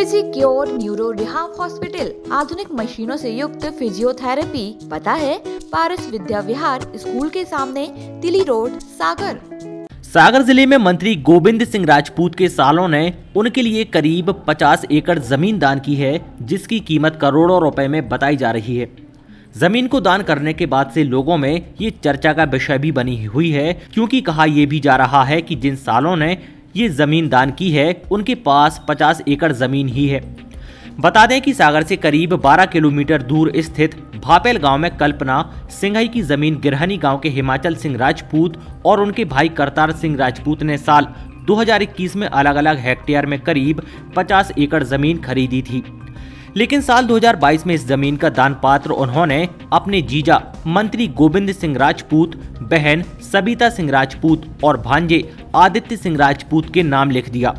Physicure neuro rehab hospital आधुनिक मशीनों से युक्त फिजियोथेरेपी। पता है पारस विद्या विहार स्कूल के सामने, तिली रोड, सागर। सागर जिले में मंत्री गोविंद सिंह राजपूत के सालों ने उनके लिए करीब 50 एकड़ जमीन दान की है, जिसकी कीमत करोड़ों रुपए में बताई जा रही है। जमीन को दान करने के बाद से लोगों में ये चर्चा का विषय भी बनी हुई है, क्योंकि कहा यह भी जा रहा है कि जिन सालों ने ये जमीन दान की है उनके पास 50 एकड़ जमीन ही है। बता दें कि सागर से करीब 12 किलोमीटर दूर स्थित भापेल गांव में कल्पना सिंघई की जमीन गिरहनी गांव के हिमाचल सिंह राजपूत और उनके भाई करतार सिंह राजपूत ने साल 2021 में अलग अलग हेक्टेयर में करीब 50 एकड़ जमीन खरीदी थी। लेकिन साल 2022 में इस जमीन का दान पात्र उन्होंने अपने जीजा मंत्री गोविंद सिंह राजपूत, बहन सबिता सिंह राजपूत और भांजे आदित्य सिंह राजपूत के नाम लिख दिया।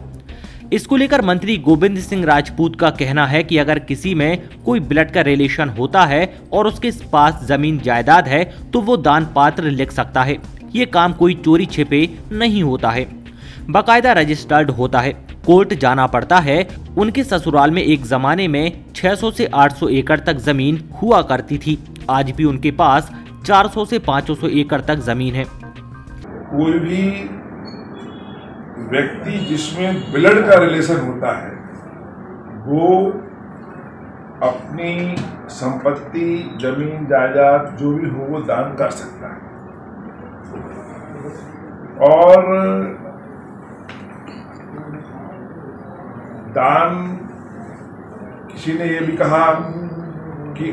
इसको लेकर मंत्री गोविंद सिंह राजपूत का कहना है कि अगर किसी में कोई ब्लड का रिलेशन होता है और उसके पास जमीन जायदाद है तो वो दान पात्र लिख सकता है। ये काम कोई चोरी छिपे नहीं होता है, बाकायदा रजिस्टर्ड होता है, कोर्ट जाना पड़ता है। उनके ससुराल में एक जमाने में 600 से 800 एकड़ तक जमीन हुआ करती थी। आज भी उनके पास 400 से 500 एकड़ तक जमीन है। कोई भी व्यक्ति जिसमें ब्लड का रिलेशन होता है वो अपनी संपत्ति, जमीन जायदाद जो भी हो वो दान कर सकता है। और दान, किसी ने ये भी कहा कि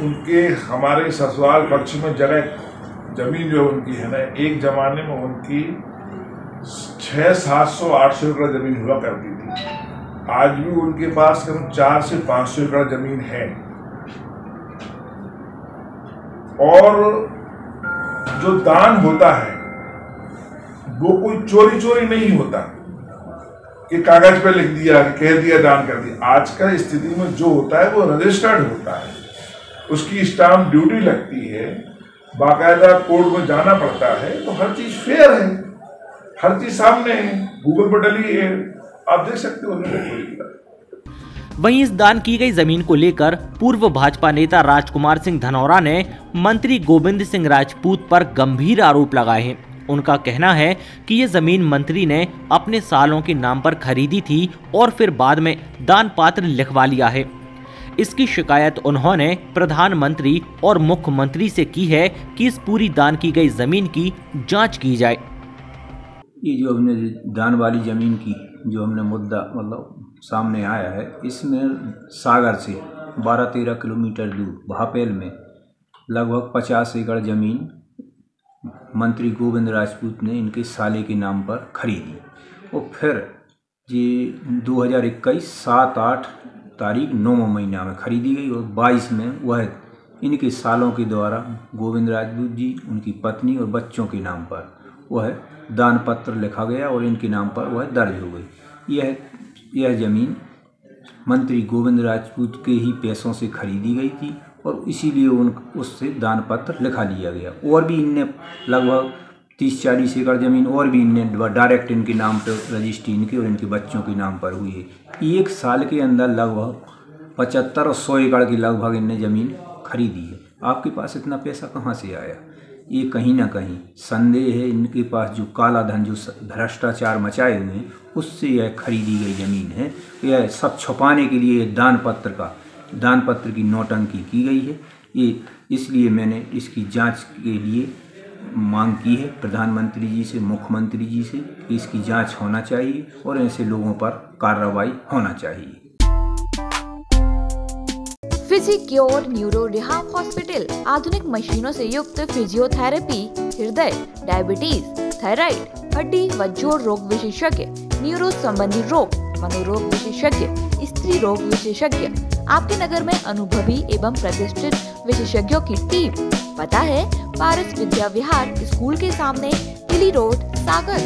उनके हमारे ससुराल पक्ष में जमीन जो उनकी है ना, एक जमाने में उनकी 600-700-800 एकड़ जमीन हुआ करती थी। आज भी उनके पास करीब 400 से 500 एकड़ जमीन है। और जो दान होता है वो कोई चोरी नहीं होता कि कागज पे लिख दिया, कह दिया, दान कर दिया। आज का स्थिति में जो होता है वो रजिस्टर्ड होता है, उसकी स्टाम्प ड्यूटी लगती है, बाकायदा कोर्ट में जाना पड़ता है। तो हर चीज फेयर है, हर चीज सामने है, गूगल पर डली है, आप देख सकते हो। वहीं इस दान की गई जमीन को लेकर पूर्व भाजपा नेता राजकुमार सिंह धनौरा ने मंत्री गोविंद सिंह राजपूत पर गंभीर आरोप लगाए हैं। उनका कहना है कि ये जमीन मंत्री ने अपने सालों के नाम पर खरीदी थी और फिर बाद में दान पात्र लिखवा लिया है। इसकी शिकायत उन्होंने प्रधानमंत्री और मुख्यमंत्री से की है कि इस पूरी दान की गई जमीन की जांच की जाए। ये जो हमने दान वाली जमीन की जो हमने मुद्दा मतलब सामने आया है, इसमें सागर से 12-13 किलोमीटर दूर भापेल में लगभग 50 एकड़ जमीन मंत्री गोविंद राजपूत ने इनके साले के नाम पर खरीदी। और फिर ये 2021 7-8 तारीख 9 महीना में खरीदी गई और 22 में वह इनके सालों के द्वारा गोविंद राजपूत जी, उनकी पत्नी और बच्चों के नाम पर वह दान पत्र लिखा गया और इनके नाम पर वह दर्ज हो गई। यह जमीन मंत्री गोविंद राजपूत के ही पैसों से खरीदी गई थी और इसीलिए उससे दान पत्र लिखा लिया गया। और भी इनने लगभग 30-40 एकड़ जमीन और भी इनने डायरेक्ट इनके नाम पर रजिस्ट्री इनके और इनके बच्चों के नाम पर हुई है। एक साल के अंदर लगभग 75 और 100 एकड़ की लगभग इनने ज़मीन खरीदी है। आपके पास इतना पैसा कहाँ से आया? ये कहीं ना कहीं संदेह है, इनके पास जो काला धन, जो भ्रष्टाचार मचाए हुए हैं, उससे यह खरीदी गई ज़मीन है। यह सब छुपाने के लिए दान पत्र की नौटंकी की गई है। ये इसलिए मैंने इसकी जांच के लिए मांग की है प्रधानमंत्री जी से, मुख्यमंत्री जी से कि इसकी जांच होना चाहिए और ऐसे लोगों पर कार्रवाई होना चाहिए। फिजिक्योर न्यूरो रिहाब हॉस्पिटल आधुनिक मशीनों से युक्त फिजियोथेरेपी, हृदय, डायबिटीज, थायराइड, हड्डी व जोड़ रोग विशेषज्ञ, न्यूरो संबंधी रोग, मनोरोग विशेषज्ञ, स्त्री रोग विशेषज्ञ। आपके नगर में अनुभवी एवं प्रतिष्ठित विशेषज्ञों की टीम। पता है पारस विद्या विहार स्कूल के सामने, तिली रोड, सागर।